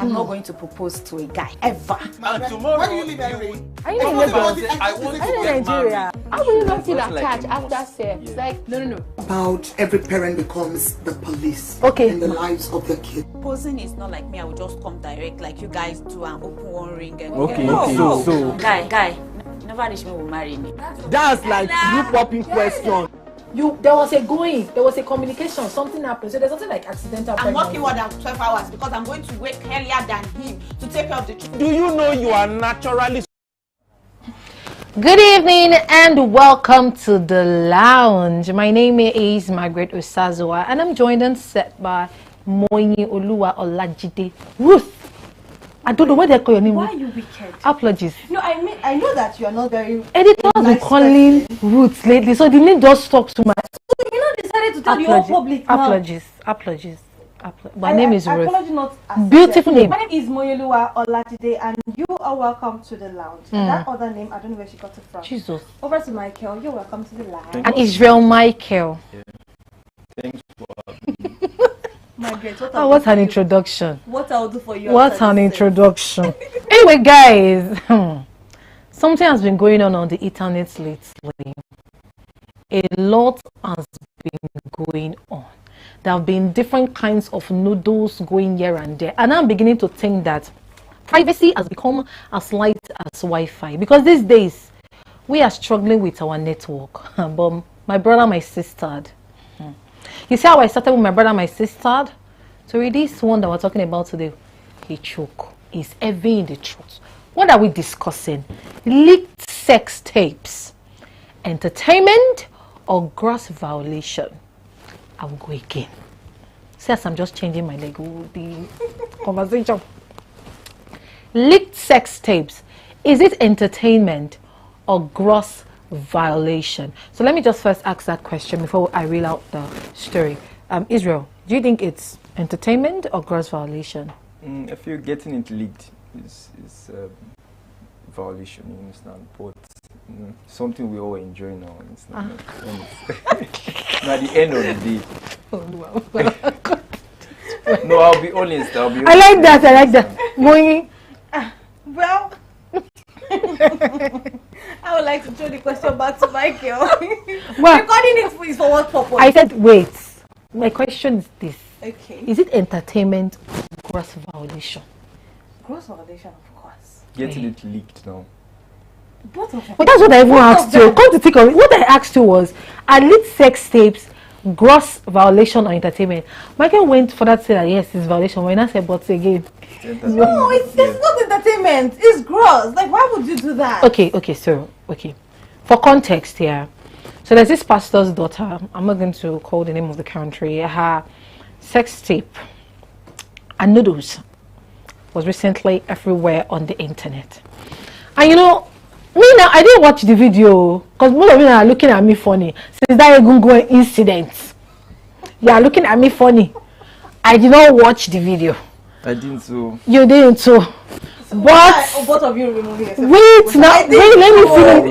I'm not going to propose to a guy ever. And tomorrow, why do you leave LA? Are you in Lagos? I want to Are you in get Nigeria? married. How will you not feel Just like attached a after must. sex? Yeah. Like, no. About every parent becomes the police Okay. in the lives of their kids. Proposing is not like me. I will just come direct like you guys do and open one ring and Okay, no, okay. no. So- guy, never reach me will marry me. That's like you popping question. There was a communication, something happened. So there's something like accidental I'm pregnancy. working more than 12 hours because I'm going to wake earlier than him to take care of the children. Do you know you are naturally Good evening and welcome to the lounge. My name is Margaret Osazua and I'm joined on set by Moyi Oluwa Olajide. Ruth, I don't know why they call your name. Why are you wicked? Apologies. No, I mean, I know that you are not very... Editors have been calling Ruth lately, so the name just stuck to my... You know, decided to tell the whole public now. Apologies. My name is Ruth. Apology not accepted. Beautiful name. My name is Moyoluwa Olatide and you are welcome to the lounge. And that other name, I don't know where she got it from. Jesus. Over to Michael, you're welcome to the lounge. And Israel Michael. Thanks for Margaret, What an introduction. What I'll do for you. What an introduction. Anyway, guys, something has been going on the internet lately. A lot has been going on. There have been different kinds of noodles going here and there. And I'm beginning to think that privacy has become as light as Wi-Fi. Because these days, we are struggling with our network. But my brother, my sister. You see how I started with my brother, my sister? So with this one that we're talking about today, he choke. He's heavy in the truth. What are we discussing? Leaked sex tapes, entertainment, or gross violation? I will go again. See, as I'm just changing my leg, the conversation. Leaked sex tapes. Is it entertainment or gross violation? So let me just first ask that question before I reel out the story. Israel, do you think it's entertainment or gross violation? I feel getting it leaked is violation, you understand? But something we all enjoy now. It's not at the end of the day. No, I'll be honest. I like that. Moyi. Well, I would like to throw the question back to Michael. Well, Recording it is for what purpose? I said, wait. My question is this. Okay. Is it entertainment or gross violation? Gross violation, of course. Getting it leaked now. Both of them. But that's what I even asked you. Come to think of it, what I asked you was, are leaked sex tapes gross violation or entertainment? Michael went for that, say that yes, it's violation. When I said, but again. No, it's not entertainment. It's gross. Like, why would you do that? Okay. For context here, so there's this pastor's daughter. I'm not going to call the name of the country. Her sex tape and noodles was recently everywhere on the internet. And you know, me now, I didn't watch the video because most of you are looking at me funny since that Egungun incident. You are looking at me funny. I did not watch the video. I didn't so. You didn't too. But Both of you removing yourself. wait now, wait, let me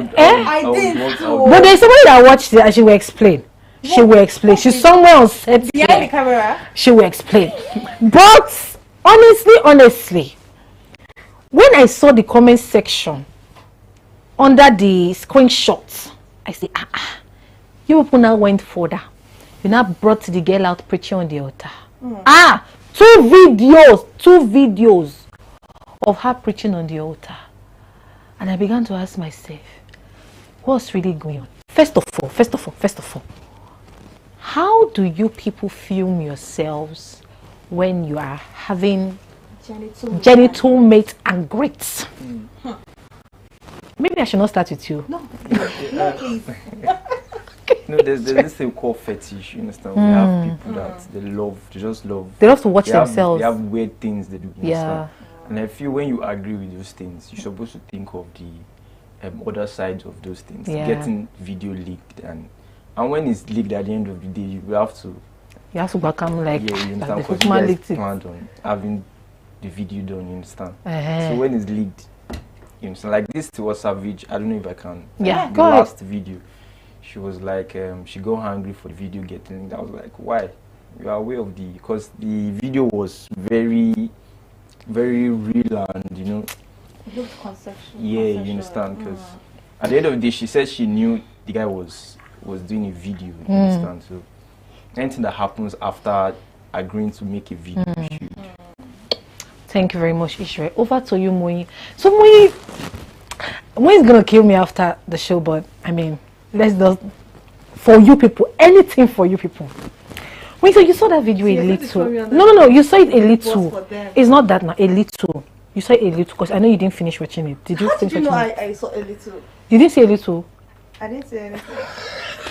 finish. I didn't too. But there's somebody that watched it and she will explain. She will explain. She's somewhere on set. Behind the camera. She will explain. But honestly, when I saw the comment section under the screenshots, I say, you people now went further. You now brought the girl out preaching on the altar. Two videos of her preaching on the altar. And I began to ask myself, what's really going on? First of all, how do you people film yourselves when you are having genital mate and greats? Maybe I should not start with you. No, please. No, there's this thing called fetish, you understand? We have people that they just love. They love to watch themselves. They have weird things they do, you Yeah. understand? And I feel when you agree with those things, you're supposed to think of the other sides of those things. Yeah. Getting video leaked and when it's leaked at the end of the day, you have to become like, you like understand? the Because you human guys leaked it. planned on having the video done, you understand? Uh-huh. So when it's leaked, you understand? Like this was Savage, I don't know if I can. Yeah, the go ahead. last video, she was like, she got hungry for the video getting leaked. I was like, why? You are aware of because the video was very very real and It looks conceptual. yeah, you understand? Because at the end of the day, she said she knew the guy was doing a video. You understand? So anything that happens after agreeing to make a video, should. Thank you very much, Israel. Over to you, Moi. So Moi is gonna kill me after the show, but I mean, let's just for you people, anything for you people. Wait, so you saw that video a little? No, you saw it a little. It's not that now, a little. You saw it a little because I know you didn't finish watching it. Did you? How finish did you know watching it? I saw a little? You didn't see a little. I didn't say anything.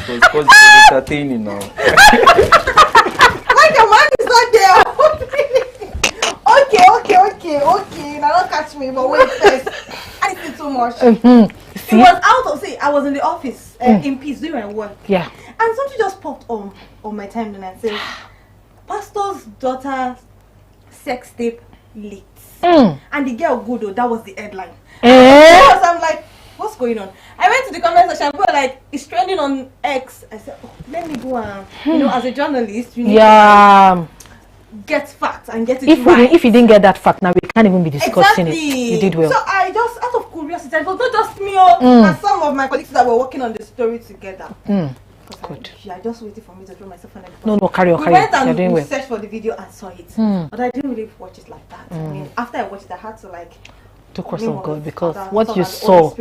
Because it's entertaining now. Like your man is not there. Okay. Now don't catch me, but wait first. I did too much. It was out of I was in the office in peace doing my work. Yeah. And something just popped on my timeline and said, pastor's daughter sex tape leaked. And the girl good though, that was the headline. Because I'm like, what's going on? I went to the comment section and people were like, it's trending on X. I said, let me go and, as a journalist, you need to get facts and get it right. If you didn't get that fact, now we can't even be discussing it. You did well. So I just, out of curiosity, it was not just me and some of my colleagues that were working on the story together. Good. I just waited for me to throw myself on it. No, carry on. We went and we searched for the video and saw it. But I didn't really watch it like that. I mean, after I watched it, I had to to question God, because what you saw,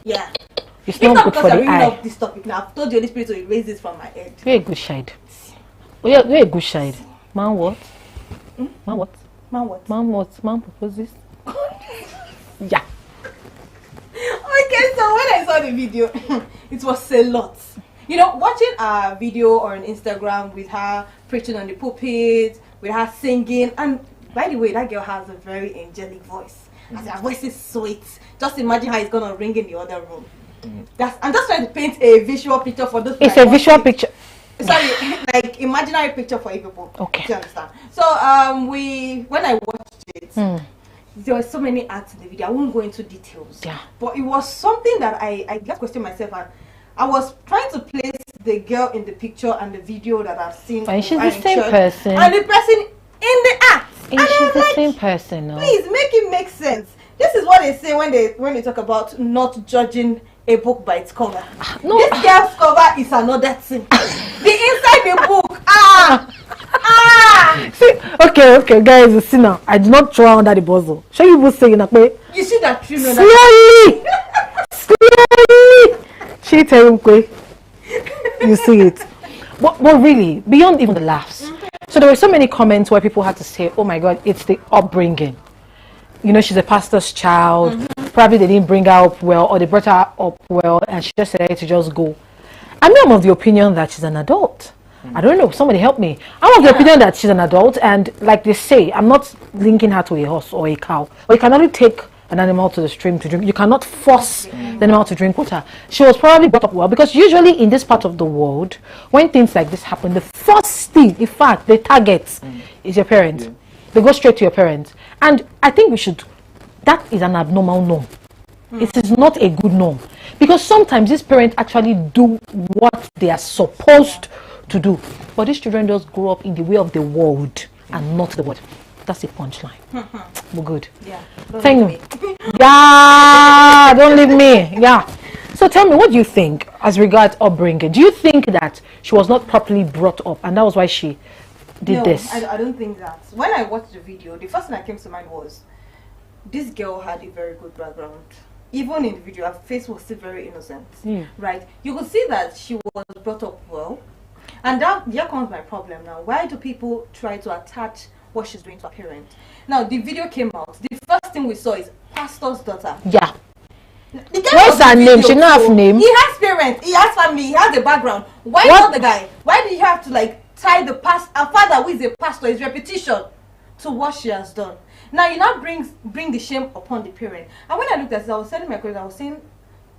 yeah, it's not good for the eye. Love this topic now. I've told the Holy Spirit to erase this from my head. You're a good child. You're a good child. Man what? Man what? Man what? Man proposes. Yeah. Okay, so when I saw the video, it was a lot. Watching a video or an Instagram with her preaching on the pulpit, with her singing, and by the way, that girl has a very angelic voice. And her voice is sweet. Just imagine how it's gonna ring in the other room. I'm just trying to paint a visual picture for those. It's a visual picture. Sorry, like imaginary picture for you people. Okay. Do you understand? So when I watched it, there were so many acts in the video. I won't go into details. Yeah. But it was something that I just questioned myself, and I was trying to place the girl in the picture and the video that I've seen. And she's the same person. And the person in the act. And she's the same person, no? Please make it make sense. This is what they say when they talk about not judging a book by its cover. No. This girl's cover is another thing. The inside the book. See, okay, guys, see now. I do not throw under the muzzle. Shall you both saying that way? You see that tree? Slowly. She tell him, you see it. But really, beyond even the laughs. So there were so many comments where people had to say, oh my God, it's the upbringing. She's a pastor's child. Probably they didn't bring her up well, or they brought her up well and she just decided to just go. I'm of the opinion that she's an adult. I don't know, somebody help me. I'm of the opinion that she's an adult, and like they say, I'm not linking her to a horse or a cow. But you can only take an animal to the stream to drink. You cannot force the animal to drink water. She was probably brought up well, because usually in this part of the world, when things like this happen, the first thing, in fact, the target is your parents. They go straight to your parents. And I think that is an abnormal norm. It is not a good norm. Because sometimes these parents actually do what they are supposed to do. But these children just grow up in the way of the world and not the word. That's the punchline. We're good. Yeah. Thank you. Yeah, don't leave me. Yeah. So tell me, what do you think as regards upbringing? Do you think that she was not properly brought up and that was why she did this? I don't think that. When I watched the video, the first thing that came to mind was this girl had a very good background. Even in the video, her face was still very innocent. Right? You could see that she was brought up well. And here comes my problem now. Why do people try to attach what she's doing to her parent? Now, the video came out. The first thing we saw is pastor's daughter. Yeah. What's her name? She not have name. He has parents. He has family. He has a background. Why not the guy? Why did you have to tie the a father who is a pastor, his reputation, to what she has done? Now you now bring the shame upon the parent. And when I looked at this, I was telling my colleagues, I was saying,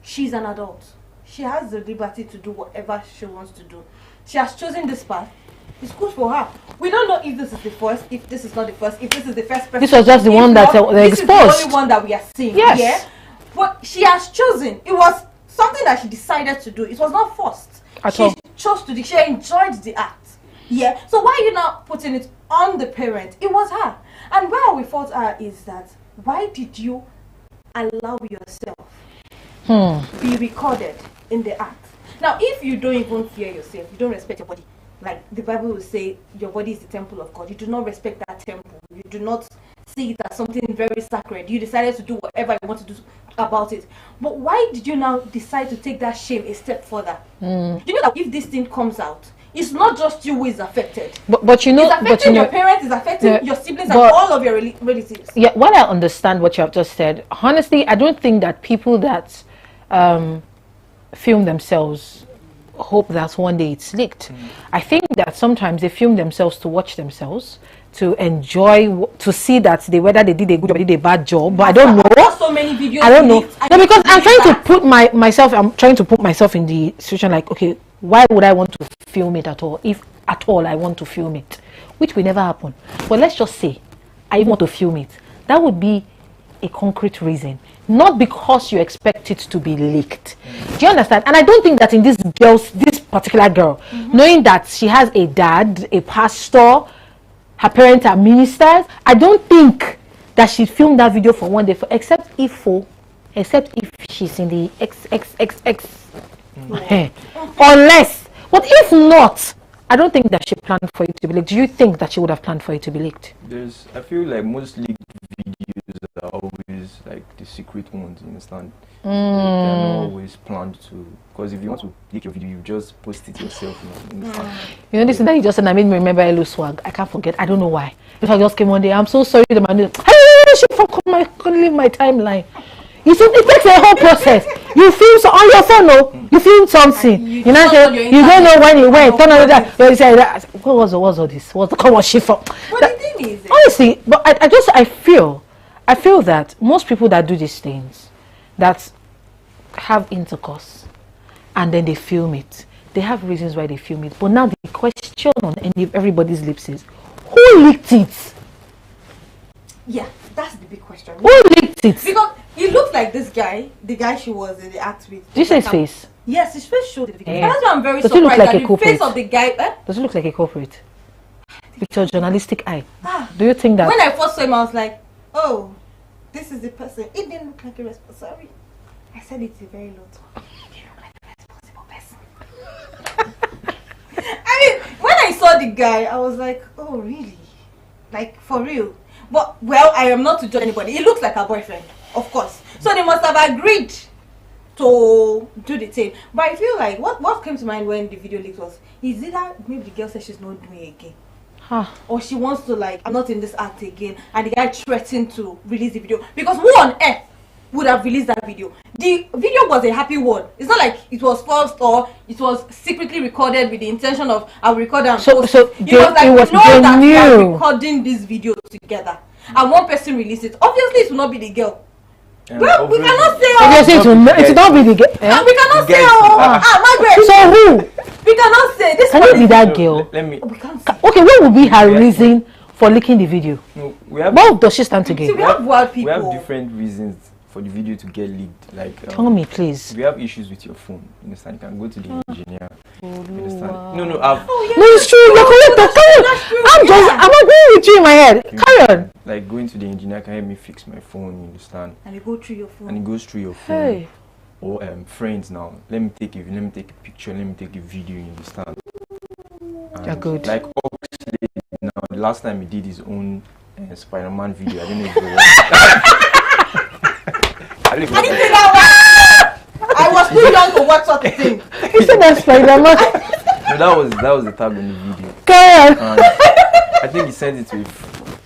she's an adult. She has the liberty to do whatever she wants to do. She has chosen this path. It's good for her. We don't know if this is the first, if this is not the first, if this is the first person. This was just the one that they exposed. This is the only one that we are seeing. Yes. Yeah? But she has chosen. It was something that she decided to do. It was not forced. She chose to do. She enjoyed the act. Yeah. So why are you not putting it on the parent? It was her. And where we fault her is that why did you allow yourself be recorded in the act? Now, if you don't even fear yourself, you don't respect your body. Like the Bible will say, your body is the temple of God. You do not respect that temple. You do not see it as something very sacred. You decided to do whatever you want to do about it. But why did you now decide to take that shame a step further? You know that if this thing comes out, it's not just you who is affected. But you know, it's affecting your parents, it's affecting your siblings, and all of your relatives. Yeah, while I understand what you have just said, honestly, I don't think that people that film themselves hope that one day it's leaked. I think that sometimes they film themselves to watch themselves, to enjoy, to see that whether they did a good or they did a bad job. But I don't know. So many videos. I don't know. No, because I'm trying to put myself. I'm trying to put myself in the situation. Like, okay, why would I want to film it at all? If at all I want to film it, which will never happen. But let's just say I want to film it. That would be a concrete reason, not because you expect it to be leaked. Do you understand? And I don't think that in this particular girl, knowing that she has a dad, a pastor, her parents are ministers, I don't think that she filmed that video for one day, except if she's in the XXX. Unless, but if not, I don't think that she planned for it to be leaked. Do you think that she would have planned for it to be leaked? I feel like most leaked videos are always like the secret ones, you understand? They're not always planned to, because if you want to leak your video, you just post it yourself, you understand? You know, this thing that you just said, I made me remember Elu Swag. I can't forget. I don't know why. If I just came one day, I'm so sorry, the man, hey, she couldn't leave my timeline. You see, it takes a whole process. You film on your phone, no? You film something. You know, you don't know when it went. Turn on that. You say, what was all this? What was she for? But the thing is, honestly, but I feel that most people that do these things, that have intercourse, and then they film it, they have reasons why they film it. But now the question on everybody's lips is, who leaked it? Yeah, that's the big question. Who leaked it? Because he looked like this guy, the guy she was in the act with. Did you say his face? Yes, his face showed it. Yeah. That's why I'm very Does he look surprised like that a the face culprit? of the guy. Does it look like a culprit? With your journalistic eye. Do you think that? When I first saw him, I was like, oh, this is the person. It didn't look like a responsible. Sorry, I said it's a very low tone. He looked like a responsible person. I mean, when I saw the guy, I was like, oh, really? Like, for real? But, well, I am not to judge anybody. He looks like her boyfriend, of course. So they must have agreed to do the thing. But I feel like, what came to mind when the video leaked was, is either maybe the girl said she's not doing it again. Or she wants to, like, I'm not in this act again. And the guy threatened to release the video. Because who on earth would have released that video? The video was a happy one. It's not like it was forced or it was secretly recorded with the intention of I'll record and post. So it was like, it was that we are new. recording this video together. And one person released it. Obviously, it will not be the girl. Well, we cannot say Obviously, it will not be the girl. And we cannot say Margaret. So who? We cannot say this. Can it be that girl? Let me. We can't say. Okay, what would be her reason for leaking the video? No, we have. What does she stand to See, gain? we have wild people. We have different reasons for the video to get leaked. Like, Tell me, please. we have issues with your phone. You understand? You can go to the engineer. You understand? No, No, it's true. You're correct. I'm agreeing with you in my head. Carry on. Like going to the engineer can help me fix my phone. You understand? And you go through your phone. And it goes through your phone. Hey. Or friends now. Let me take a picture. Let me take a video. You understand? And You're good. Like Oxley now. The last time he did his own Spider-Man video. I don't know if you I didn't say that one. I was too young to watch such a thing. You said that Spider-Man. No, that was the tag on the video. Carry on. And I think he sent it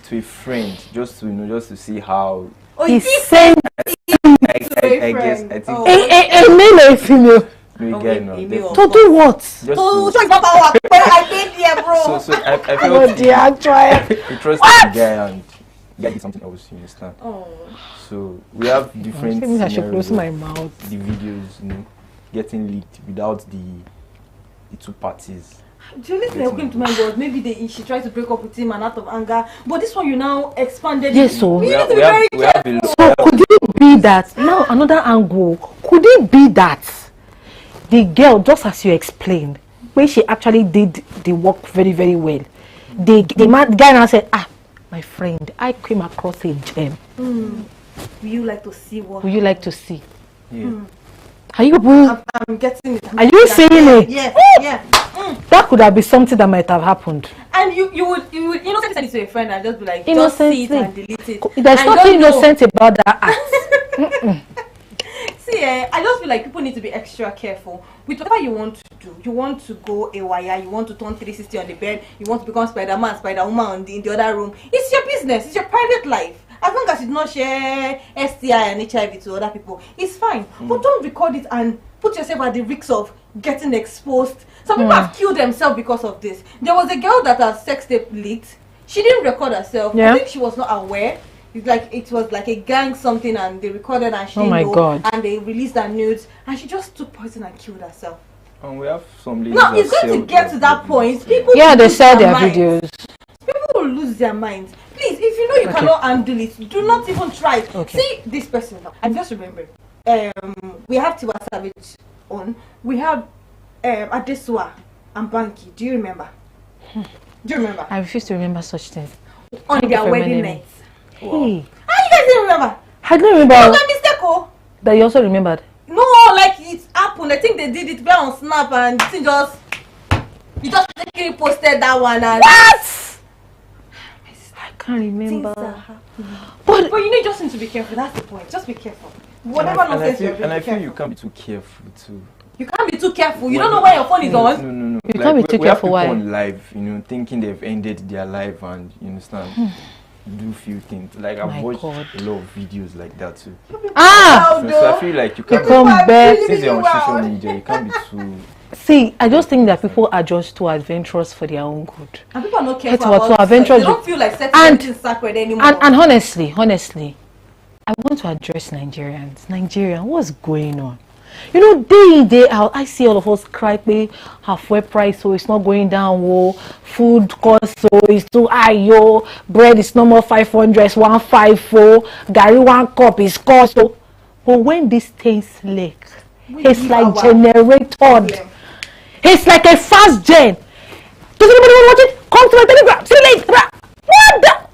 to a friend just to see how. Oh, He you sent I guess I think Oh. a male or a female. no Okay, guy now. email. definitely. To do what? Just So to- show his power. When I paid there, bro. so I Oh felt dear, actually. he trusted the guy and the guy did something else. You understand? Oh. So we have different Maybe I should scenarios close my of mouth. the videos, getting leaked without the two parties. The only thing that came to mind was maybe she tried to break up with him and out of anger. But this one you now expanded. Yes, it. so- We We need have, to be we have, very we have a careful. lot. So could it be that now another angle? Could it be that the girl, just as you explained, when she actually did the work very, very well, the guy now said, my friend, I came across a gem. Would you like to see what? Would you like to see? Yeah. Are you? I'm getting it. Are you saying it? Yes. Yeah. That could have been something that might have happened. And you would innocently send it to a friend and just be like, just Innocently. see it and delete it. There's And nothing don't know. innocent about that act. See, I just feel like people need to be extra careful with whatever you want to do. You want to go AYI, you want to turn 360 on the bed, you want to become Spider-Man, Spider-Woman in the other room. It's your business, it's your private life. As long as you do not share STI and HIV to other people, it's fine. But don't record it and put yourself at the risk of getting exposed. Some people have killed themselves because of this. There was a girl that her sex tape leaked. She didn't record herself. Yeah. I think she was not aware. It was like a gang something, and they recorded and she Oh my didn't know, God. and they released her nudes, and she just took poison and killed herself. And we have some ladies No, that it's going sell to get to that their point. videos. People Yeah, will they lose sell their minds. videos. People will lose their minds. Please, if you know you cannot handle it, do not even try it. Okay. See this person now. I'm just remembering. We have Tiwa Savage on. We have Adesua and Banky. Do you remember? Do you remember? I refuse to remember such things. On Thank you their for wedding reminding me. night. Hey, Ah, you guys didn't remember? I don't Was remember that mistake? Oh? that you also remembered. No, like it happened. I think they did it on Snap and it you just literally posted that one and What? I can't things remember. are happening. But But you need just need to be careful. That's the point. Just be careful. Whatever and I nonsense you're feel, doing, and I be feel you careful. can't be too careful too. You can't be too careful. You don't know where your phone is No, on. no. You can't be too we have careful, people why? on live, thinking they've ended their life, and you understand, do few things. Like My I've watched God. a lot of videos like that too. Wow, So I feel like you can't Come be, back. since you're on social media, you can't be too. see, I just think that people are just too adventurous for their own good. And people are not It's careful what about to adventurous sex. They don't feel like sex And- is anything sacred anymore. And honestly, I want to address Nigerians. Nigerian, what's going on? You know, day in, day out, I see all of us cry, pay halfway price, so it's not going down, whoa. Food cost, so it's too high, yo. Bread is no more 500, it's 154. Gary 1 cup is cost, so. But when this tastes like, it's give like our generated. problem. It's like a fast gen. Does anybody want to watch it? Come to my Telegram. See you later.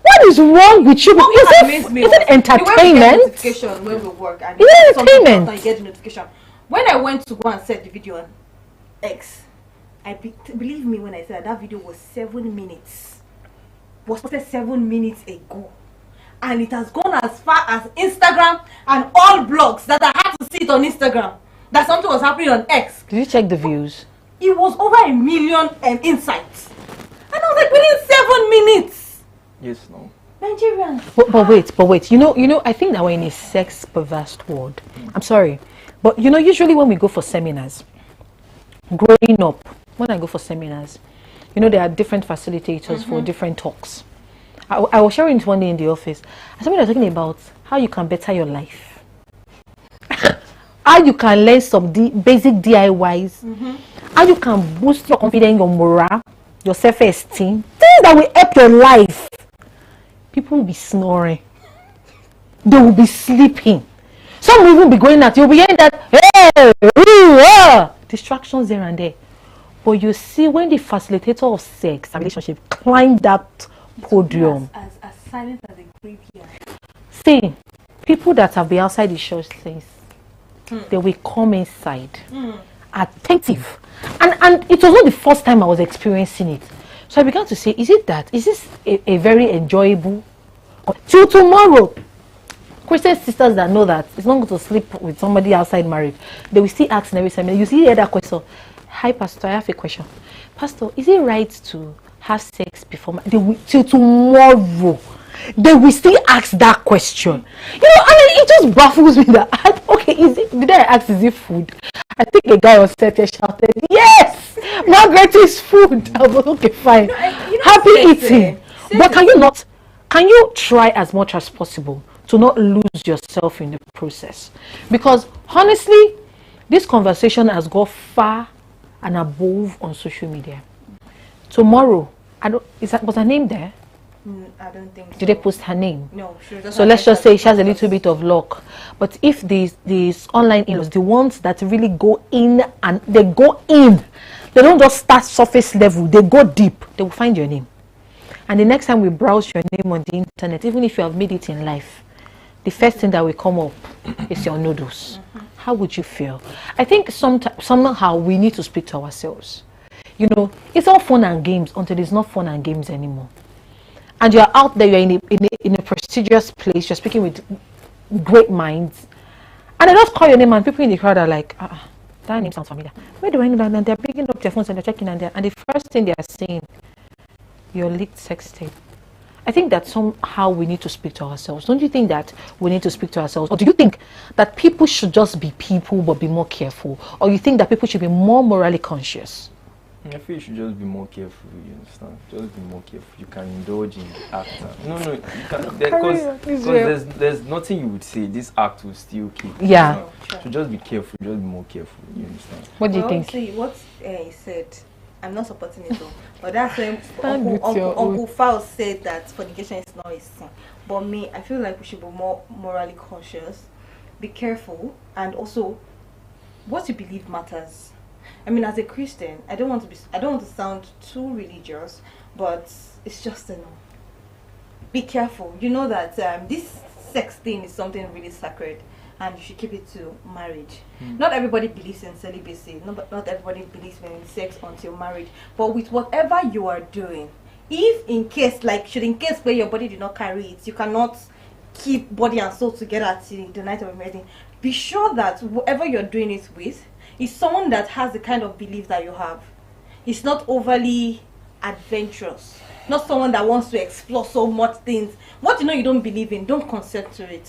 What is wrong with you? What Is amazed me it was the way we get entertainment? notification when we work and Is it something entertainment? important, you get the notification. When I went to go and set the video on X, believe me when I said that video was 7 minutes. Was posted 7 minutes ago. And it has gone as far as Instagram and all blogs that I had to see it on Instagram. That something was happening on X. Did you check the views? It was over 1 million insights. And I was like, within 7 minutes. Yes, no. Nigerians. But wait. You know, I think that we're in a sex perverse world. I'm sorry. But usually when we go for seminars, growing up, when I go for seminars, there are different facilitators for different talks. I was sharing it one day in the office. And somebody was talking about how you can better your life. How you can learn some basic DIYs. How you can boost your confidence, your morale, your self-esteem. Things that will help your life. People will be snoring. They will be sleeping. Some will even be going out. You'll be hearing that, distractions there and there. But you see, when the facilitator of sex and relationship climb that podium, As silent as a graveyard. see, people that have been outside the church things, they will come inside, attentive. And it was not the first time I was experiencing it. So I began to say, is this a very enjoyable? Till tomorrow, Christian sisters that know that it's not good to sleep with somebody outside marriage, they will still ask in every seminar. You see the other question. Hi, Pastor, I have a question. Pastor, is it right to have sex before till tomorrow? They will still ask that question. It just baffles me that, okay, did I ask, is it food? I think a guy on set shouted, yes, Margaret is food. I was okay, fine. Happy eating. But can you try as much as possible to not lose yourself in the process? Because honestly, this conversation has gone far and above on social media. Tomorrow, was her name there? I don't think so. Did they post her name? No, sure. So let's just say she has a little bit of luck. But if these online in-laws, the ones that really go in and they go in, They don't just start surface level. They go deep. They will find your name. And the next time we browse your name on the internet, even if you have made it in life, the first thing that will come up is your noodles. How would you feel? I think somehow we need to speak to ourselves. You know, it's all fun and games until it's not fun and games anymore. And you're out there, you're in a prestigious place, you're speaking with great minds. And they just call your name and people in the crowd are like, that name sounds familiar. Where do I know that? And they're picking up their phones and they're checking and the first thing they're saying, your leaked sex tape. I think that somehow we need to speak to ourselves. Don't you think that we need to speak to ourselves? Or do you think that people should just be people but be more careful? Or you think that people should be more morally conscious? I feel you should just be more careful, you understand? Just be more careful. You can indulge in the act. No, you can, because there's nothing you would say. This act will still keep. Yeah. So just be careful, just be more careful, you understand? What do you think? See, what he said, I'm not supporting it though. But that's when Uncle Fao said that fornication is not a sin. But me, I feel like we should be more morally conscious, be careful, and also what you believe matters. I mean, as a Christian, I don't want to sound too religious, but it's just be careful. You know that this sex thing is something really sacred, and you should keep it to marriage. Not everybody believes in celibacy. Not everybody believes in sex until marriage. But with whatever you are doing, if in case where your body did not carry it, you cannot keep body and soul together till the night of your wedding. Be sure that whoever you're doing it with is someone that has the kind of belief that you have. It's not overly adventurous. Not someone that wants to explore so much things. What you know you don't believe in, don't consent to it.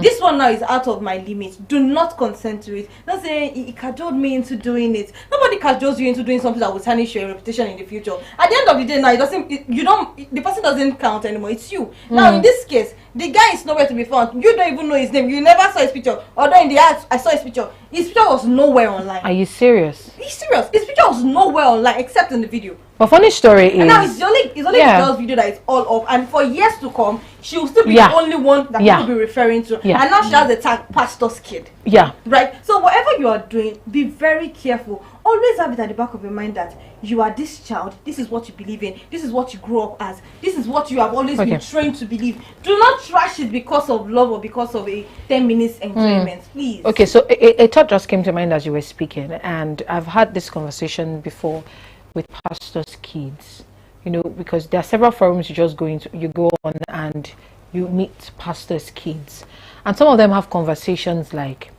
This one now is out of my limit. Do not consent to it. Don't say he cajoled me into doing it. Nobody cajoles you into doing something that will tarnish your reputation in the future. At the end of the day, now the person doesn't count anymore. It's you. Now in this case, the guy is nowhere to be found. You don't even know his name. You never saw his picture. Although in the ads, I saw his picture. His picture was nowhere online. Are you serious? He's serious. His picture was nowhere online except in the video. But funny story is, and now it's only the girl's video that is all up, and for years to come, she will still be the only one that people will be referring to. And now she has the tag pastor's kid. Yeah. Right? So whatever you are doing, be very careful. Always have it at the back of your mind that you are this child, this is what you believe in, this is what you grew up as, this is what you have always been trained to believe. Do not trash it because of love or because of a 10 minutes enjoyment, please. Okay, so a thought just came to mind as you were speaking, and I've had this conversation before with pastors' kids, you know, because there are several forums you go on and you meet pastors' kids, and some of them have conversations like,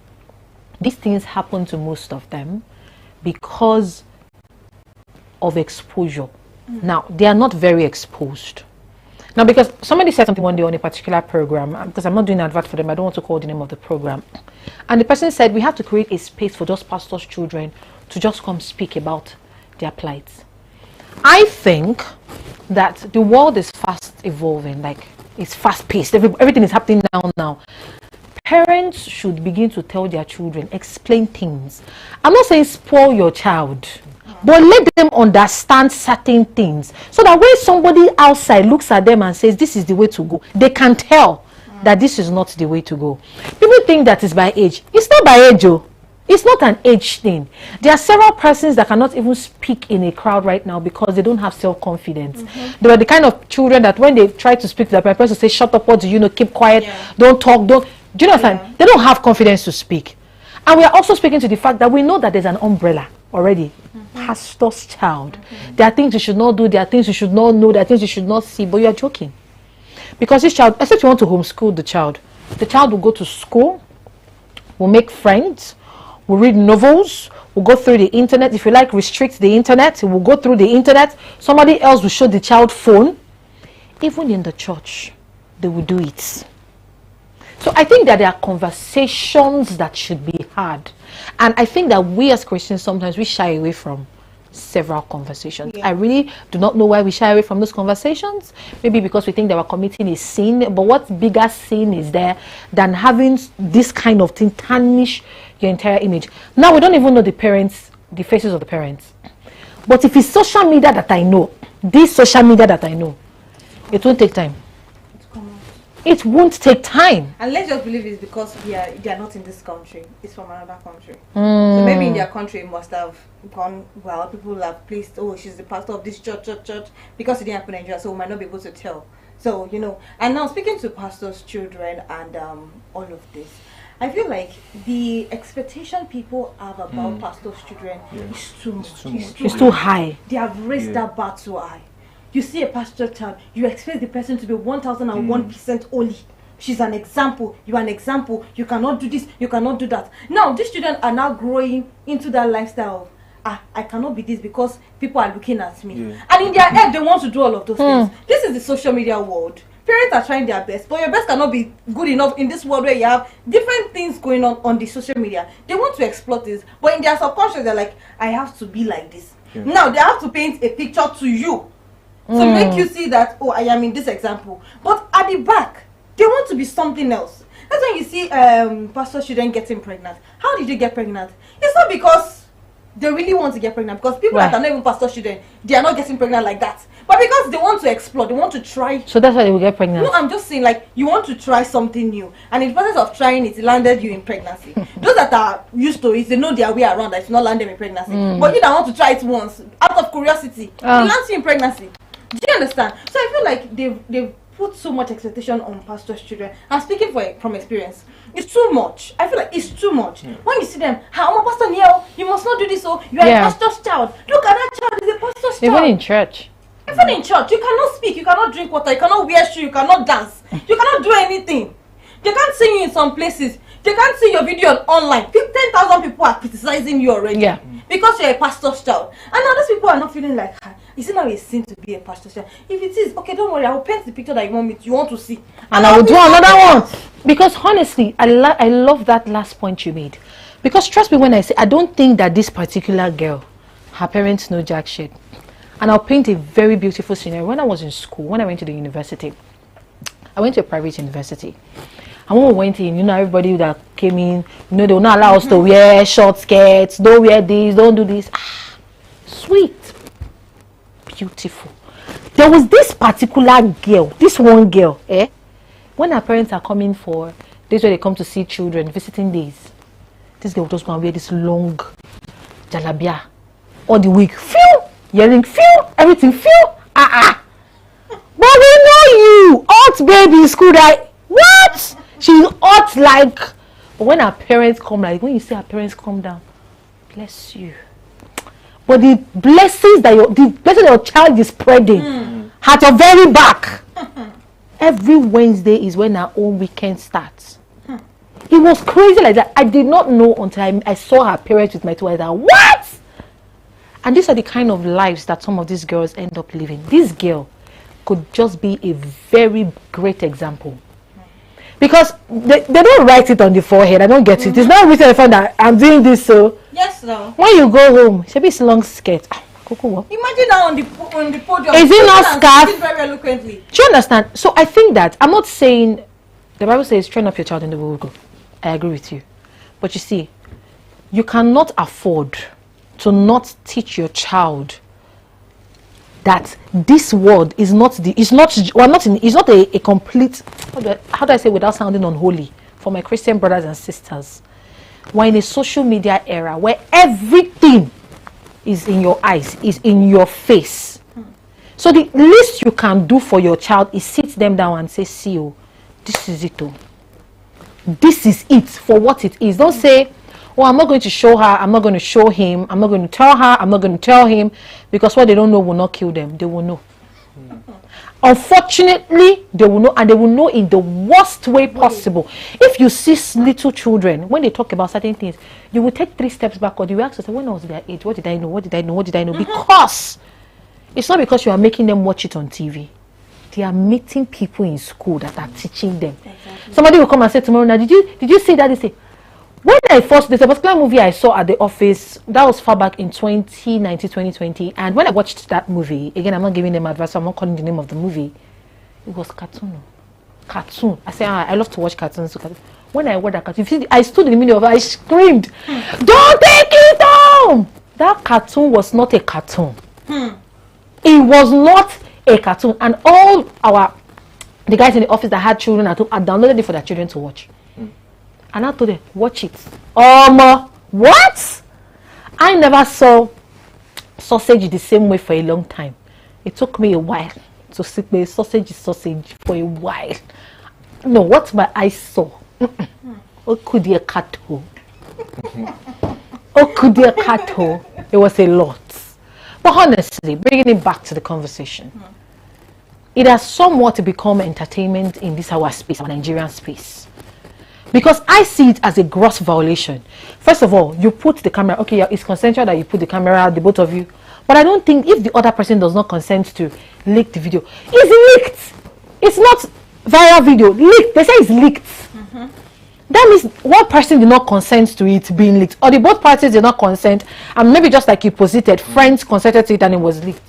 these things happen to most of them because of exposure. Now, they are not very exposed. Now, because somebody said something one day on a particular program, because I'm not doing an advert for them, I don't want to call the name of the program, and the person said, we have to create a space for just pastors' children to just come speak about their plights. I think that the world is fast evolving, like it's fast paced, everything is happening now. Parents should begin to tell their children, explain things. I'm not saying spoil your child, but let them understand certain things so that when somebody outside looks at them and says this is the way to go, they can tell that this is not the way to go. People think that it's by age. It's not by age, oh. It's not an age thing. There are several persons that cannot even speak in a crowd right now because they don't have self-confidence. They are the kind of children that when they try to speak to their parents, say, shut up, what do you know, keep quiet, don't talk, don't. Do you understand? They don't have confidence to speak. And we are also speaking to the fact that we know that there's an umbrella already. Pastor's child. There are things you should not do, there are things you should not know, there are things you should not see, but you are joking. Because this child, except you want to homeschool the child will go to school, will make friends, will read novels, will go through the internet. If you like, restrict the internet, it will go through the internet. Somebody else will show the child phone. Even in the church, they will do it. So I think that there are conversations that should be had. And I think that we as Christians, sometimes we shy away from several conversations. I really do not know why we shy away from those conversations. Maybe because we think that we're committing a sin. But what bigger sin is there than having this kind of thing tarnish your entire image? Now we don't even know the faces of the parents. But if it's social media that I know, this social media that I know, it won't take time. It won't take time. And let's just believe it's because they are not in this country. It's from another country. So maybe in their country it must have gone well. People have placed, oh, she's the pastor of this church, because it didn't happen in Nigeria, so we might not be able to tell. So, you know, and now speaking to pastors' children and all of this, I feel like the expectation people have about pastors' children is too much. It's too high. They have raised that bar too high. You see a pastor child, you expect the person to be 1001% holy. She's an example. You are an example. You cannot do this. You cannot do that. Now, these children are now growing into that lifestyle of, I cannot be this because people are looking at me. Yeah. And in their head, they want to do all of those things. This is the social media world. Parents are trying their best, but your best cannot be good enough in this world where you have different things going on the social media. They want to exploit this, but in their subconscious, they're like, I have to be like this. Yeah. Now, they have to paint a picture to you to make you see that, oh, I am in this example. But at the back, they want to be something else. That's when you see pastor children getting pregnant. How did they get pregnant? It's not because they really want to get pregnant, because people that are not even pastor children, they are not getting pregnant like that. But because they want to explore, they want to try. So that's why they will get pregnant. No, I'm just saying, like, you want to try something new, and in the process of trying it landed you in pregnancy. Those that are used to it, they know their way around that it's not land them in pregnancy. But you that want to try it once out of curiosity, it lands you in pregnancy. Do you understand? So I feel like they've put so much expectation on pastors' children. I'm speaking from experience. It's too much. I feel like it's too much. When you see them, I'm a pastor here, you must not do this, so you are a pastor's child. Look at that child, is a pastor's child. Even in church. Even in church, you cannot speak, you cannot drink water, you cannot wear shoes, you cannot dance, you cannot do anything. They can't see you in some places. They can't see your video online. 10,000 people are criticizing you already. Yeah. Because you're a pastor's child. And now those people are not feeling like, is it now a sin to be a pastor's child? If it is, okay, don't worry, I will paint the picture that you want to see. And I will do another one. Because honestly, I love that last point you made. Because trust me when I say, I don't think that this particular girl, her parents know jack shit. And I'll paint a very beautiful scenario. When I was in school, when I went to the university, I went to a private university. And when we went in, you know, everybody that came in, you know, they will not allow us to wear short skirts, don't wear this, don't do this. Sweet. Beautiful. There was this particular girl, this one girl, when her parents are coming for days where they come to see children, visiting days, this girl just going to wear this long jalabia all the week. Phew! Yelling, phew! Everything, phew! But we know you! Hot baby in school, right? What? She's hot like... But when her parents come, like, when you see her parents come down, bless you. But the blessings that your child is spreading at your very back. Every Wednesday is when our own weekend starts. It was crazy like that. I did not know until I saw her parents with my two eyes. What? And these are the kind of lives that some of these girls end up living. This girl could just be a very great example. Because they don't write it on the forehead. I don't get it. It's not written on the forehead that I'm doing this, so... Yes, no. When you go home, she be long skirt. Imagine now on the podium. Is it not scarf? Very eloquently. Do you understand? So I think that, I'm not saying... The Bible says, train up your child in the way will go. I agree with you. But you see, you cannot afford to not teach your child that this word is not a complete, how do I say without sounding unholy, for my Christian brothers and sisters. We're in a social media era where everything is in your eyes, is in your face. So the least you can do for your child is sit them down and say, see, oh, this is it, oh. This is it for what it is. Don't say, oh, I'm not going to show her, I'm not going to show him, I'm not going to tell her, I'm not going to tell him, because what they don't know will not kill them. They will know. Unfortunately, they will know, and they will know in the worst way possible. If you see little children, when they talk about certain things, you will take 3 steps backward. You will ask yourself, when I was their age, what did I know? What did I know? What did I know? Because it's not because you are making them watch it on TV. They are meeting people in school that are teaching them. Exactly. Somebody will come and say tomorrow, now, did you see that? They say, when there's a particular movie I saw at the office, that was far back in 2019, 2020, and when I watched that movie, again, I'm not giving them advice, so I'm not calling the name of the movie, it was cartoon. Cartoon. I say, I love to watch cartoons. When I watched that cartoon, I stood in the middle of it, I screamed, don't take it down! That cartoon was not a cartoon. It was not a cartoon, and all our the guys in the office that had children at home, I downloaded it for their children to watch. And I told them, watch it. What? I never saw sausage the same way for a long time. It took me a while to see my sausage for a while. No, what my eyes saw. Oh, could you cut ho? Oh, could you cut ho? It was a lot. But honestly, bringing it back to the conversation, it has somewhat become entertainment in this our space, our Nigerian space. Because I see it as a gross violation. First of all, you put the camera, okay, yeah, it's consensual that you put the camera, the both of you. But I don't think if the other person does not consent to leak the video, it's leaked. It's not viral video, leaked. They say it's leaked. That means one person did not consent to it being leaked, or the both parties did not consent, and maybe just like you posited, friends consented to it and it was leaked.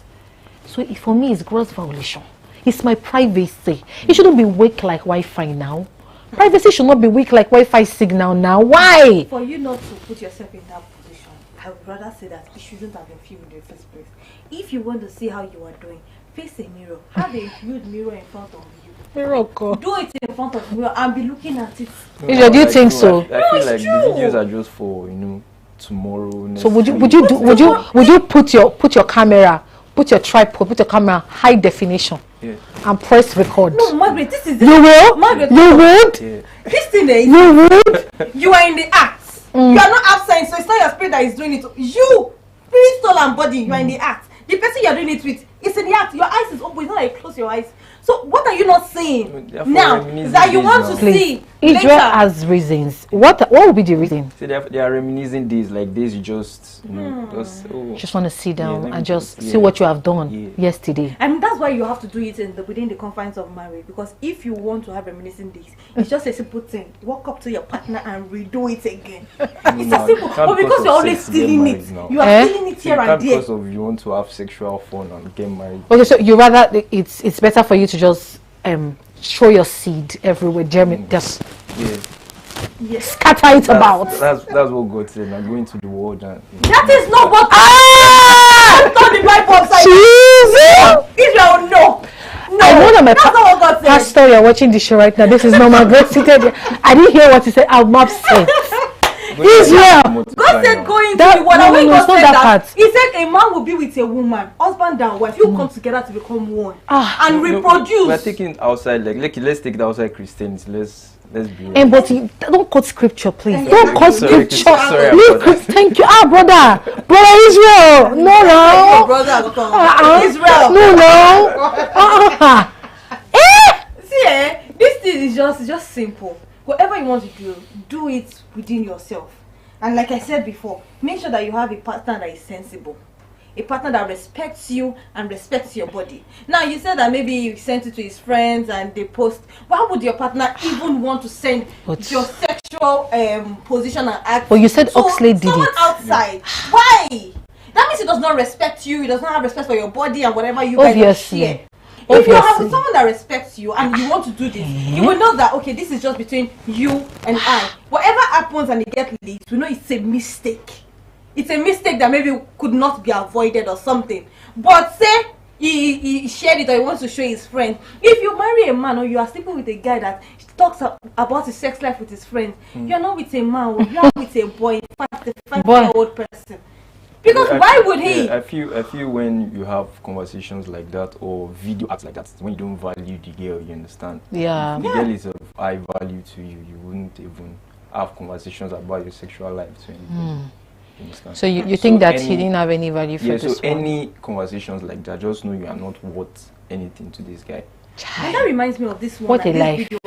So for me, it's gross violation. It's my privacy. It shouldn't be weak like Wi-Fi now. Privacy should not be weak like Wi-Fi signal now. Why? For you not to put yourself in that position, I would rather say that it shouldn't have been filmed in the first place. If you want to see how you are doing, face a mirror. Have a good mirror in front of you. Miracle. Do it in front of the mirror and be looking at it. No, do you think so? I feel like the videos are just for tomorrow. So would you put your camera, put your tripod, put your camera high definition, and press record? No, Margaret, this is you will. Margaret, you would. Yeah. This thing is You would. you are in the act. You are not absent, so it's not your spirit that is doing it. You, spirit, soul, and body, you are in the act. The person you are doing it with is in the act. Your eyes is open. It's not like close your eyes. So what are you not seeing now that you want to see Israel later? has reasons. What would be the reason? See, they are reminiscing days like this. You just Just want to sit down let me and just just- see what you have done Yeah. yesterday. And that's why you have to do it within the confines of marriage. Because if you want to have reminiscing days, it's just a simple thing. Walk up to your partner and redo it again. It's a simple. But because you're always stealing it, you are stealing it here and there. because of you want to have sexual fun and get married. Okay, so you rather it's better for you to just show your seed everywhere, just Yeah, Yes. scatter it about. that's what God said. I'm going to the world and That is not what. Turn the Bible upside down. Jesus! Israel, no. I know that my That's not what God said. pastor, you're watching the show right now. This is not my great seated here. I didn't hear what he said. I'm upset. Israel! God said go into That- the world. no, And when no, God it's not said that that, part. He said a man will be with a woman, husband and wife. You come together to become one and reproduce. We're taking outside like let's take the outside Christians. Let's be And but don't quote scripture, please. Don't quote Sorry, scripture. sorry Leave about that. Thank you. Brother Israel. Your No. brother will come. Israel. No. See, this thing is just simple. Whatever you want to do it within yourself. And like I said before, make sure that you have a partner that is sensible. A partner that respects you and respects your body. Now, you said that maybe you sent it to his friends and they post. Why would your partner even want to send your sexual position and act? But you said to Oxlade did someone it. outside. Why? That means he does not respect you. He does not have respect for your body and whatever you guys Obviously. share. If you have Obviously. someone that respects you and you want to do this, you will know that, okay, this is just between you and I. Whatever happens and it gets leaked, we know it's a mistake. It's a mistake that maybe could not be avoided or something. But say he shared it or he wants to show his friend. If you marry a man or you are sleeping with a guy that talks about his sex life with his friends, you are not with a man, you are with a boy, in fact, a 5-year-old person. Because why would he? I feel when you have conversations like that or video acts like that, when you don't value the girl, you understand? Yeah. The girl is of high value to you. You wouldn't even have conversations about your sexual life to anybody. You understand? So you think that he didn't have any value for this so one? any conversations like that, just know you are not worth anything to this guy. And that reminds me of this one. What a this life. video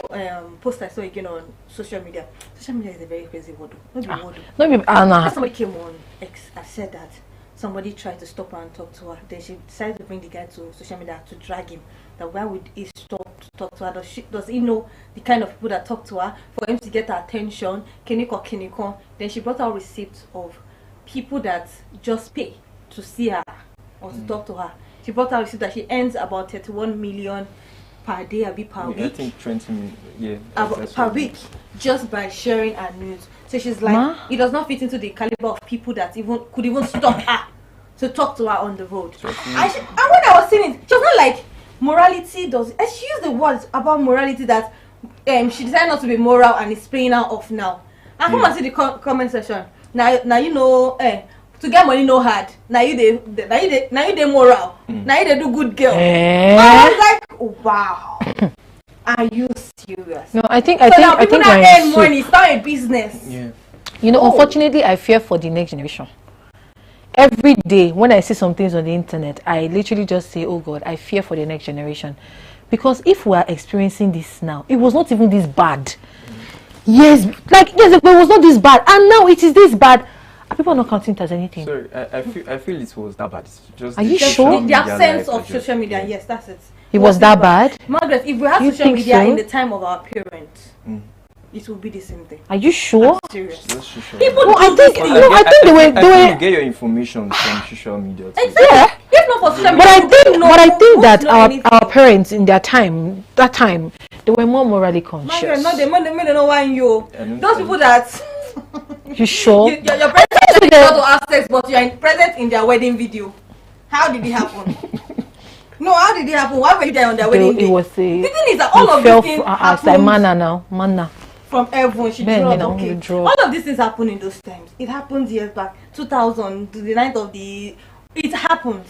post I saw again on social media. Social media is a very crazy word. Not the word. No, Anna. Somebody came on X and said that somebody tried to stop her and talk to her. Then she decided to bring the guy to social media to drag him. That why would he stop to talk to her? Does he know the kind of people that talk to her for him to get her attention? Kiniko. Then she brought out receipts of people that just pay to see her or to talk to her. She brought out receipts that she earns about 31 million per day, per week. I think 20 minutes. Yeah. Per week, just by sharing her news. So she's like, it does not fit into the caliber of people that could even stop her to talk to her on the road. And when I was seeing it, she was not like, morality does. And she used the words about morality that she decided not to be moral and is paying her off now. And come and see the comment section. Now you know, to get money no hard. Now you they moral. Now you they do good girl. I was like, oh, wow. Are you serious? No, I think now people that earn so. money, it's not a business. Yeah. You know, unfortunately, I fear for the next generation. Every day when I see some things on the internet, I literally just say, oh God, I fear for the next generation. Because if we are experiencing this now, it was not even this bad. Yes, like yes, it was not this bad, and now it is this bad. Are people not counting it as anything? Sorry, I feel it was that bad. It's just Are you sure? The absence of social media, yes, that's it. It was that bad? Margaret, if we had You social think media so? in the time of our parents, it would be the same thing. Are you sure? I'm serious. just social People media. No, I think they I were. you get your information from social media too. Exactly. Yeah. If not for social But I media, think that know our anything. parents in their time, they were more morally Margaret, conscious. not the money, they know why you. I don't Those think- people that You sure? your present is not to have sex, but you are present in their wedding video. How did it happen? No, how did it happen? Why were you there on their wedding day? It was a. The thing is that all of fell these things as a happen manna now, manna. from everyone. She Men, drew you up, know, okay. you draw. All of these things happen in those times. It happened years back, 2000 to the 9th of the. It happens.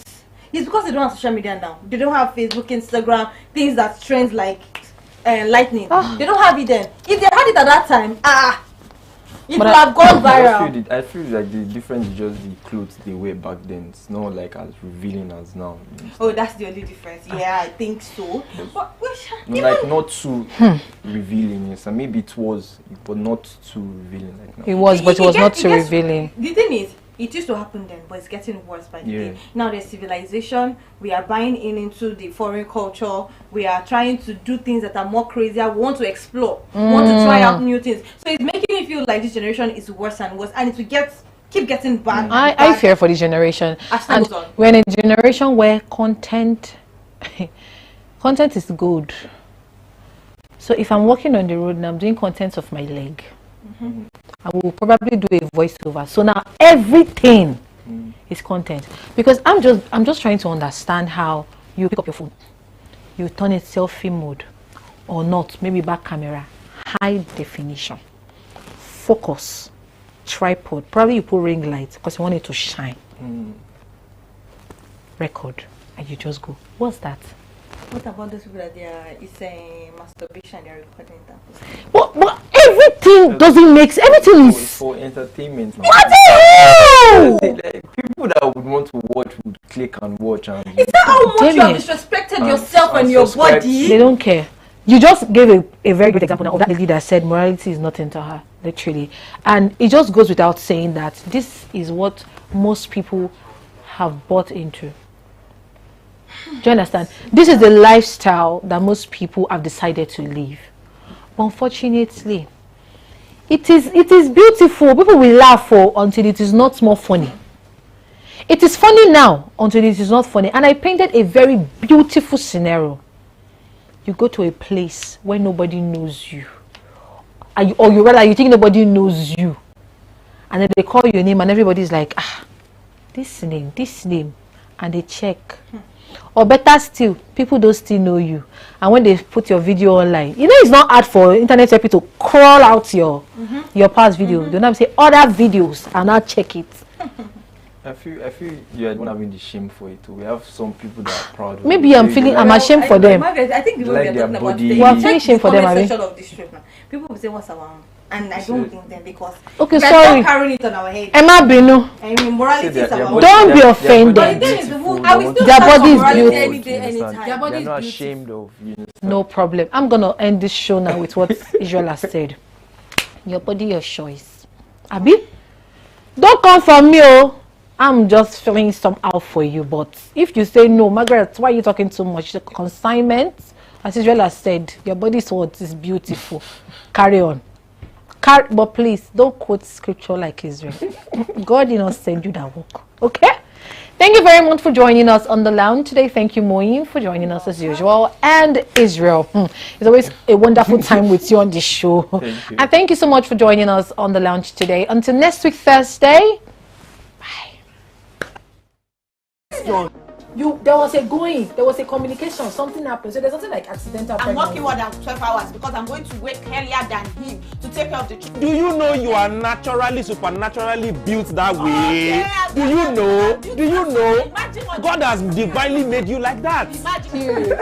It's because they don't have social media now. They don't have Facebook, Instagram, things that trends like lightning. They don't have it then. If they had it at that time, it would have gone viral. I feel like the difference is just the clothes they wear back then. It's not like as revealing as now. Oh, that's the only difference. Yeah, I think so. But No, like not too revealing. Yes, and maybe it was, but not too revealing like now. It was, but it was not too gets- revealing. The thing is, it used to happen then, but it's getting worse by the day. Now there's civilization. We are buying into the foreign culture. We are trying to do things that are more crazier. We want to explore. We want to try out new things. So it's making me feel like this generation is worse and worse, and it will keep getting bad. I fear for the generation. As time And goes on. we're in a generation where content is good. So if I'm walking on the road and I'm doing content of my leg, I will probably do a voiceover. So now everything is content, because I'm just trying to understand how you pick up your phone, you turn it selfie mode or not, maybe back camera, high definition, focus, tripod, probably you put ring light because you want it to shine, record, and you just go, what's that? What about those people that it's a masturbation? They're recording that. But everything doesn't make sense. Everything It's is. for entertainment. What the hell? Like, people that would want to watch would click and watch and. Is that how much you Damn have it. disrespected yourself and your subscribe. body? They don't care. You just gave a very good example now of that lady that said morality is not into her, literally. And it just goes without saying that this is what most people have bought into. Do you understand? This is the lifestyle that most people have decided to live. Unfortunately, it is beautiful. People will laugh until it is not more funny. It is funny now until it is not funny. And I painted a very beautiful scenario. You go to a place where nobody knows you. Or you think nobody knows you. And then they call your name and everybody's like, this name. And they check. Or better still, people don't still know you. And when they put your video online, it's not hard for internet people to crawl out your past video. They don't say other videos and now check it. I feel you are not having the shame for it. We have some people that are proud of Maybe it. I'm ashamed for them. Margaret, I think the way Like we are their talking about body. today, We are check feeling the shame for them, comment Abi. section of this trip now. People will say what's our and I don't think them because Okay, we are sorry. not carrying it on our head. Emma Binu, I mean, morality Say is their our body- Don't be their offended. body But the thing is, beautiful, I will they still Their stand body for is morality beautiful. any day, anytime. They're not ashamed of no problem. I'm going to end this show now with what Israel has said. Your body, your choice. Abi, don't come for me, oh. I'm just feeling somehow for you. But if you say no, Margaret, why are you talking too much? The consignment, as Israel has said, your body is what is beautiful. Carry on. But please, don't quote scripture like Israel. God did not send you that work. Okay? Thank you very much for joining us on the lounge today. Thank you, Moin, for joining us as usual. And Israel. It's always a wonderful time with you on this show. Thank you. And thank you so much for joining us on the lounge today. Until next week, Thursday. Bye. there was a communication, something happened. So there's something like accidental I'm pregnancy. working more than 12 hours because I'm going to wake earlier than him to take care of the children. Do you know you are naturally, supernaturally built that way? Yeah, Do you know? Do you know? Imagine what God has divinely made you like that. Imagine.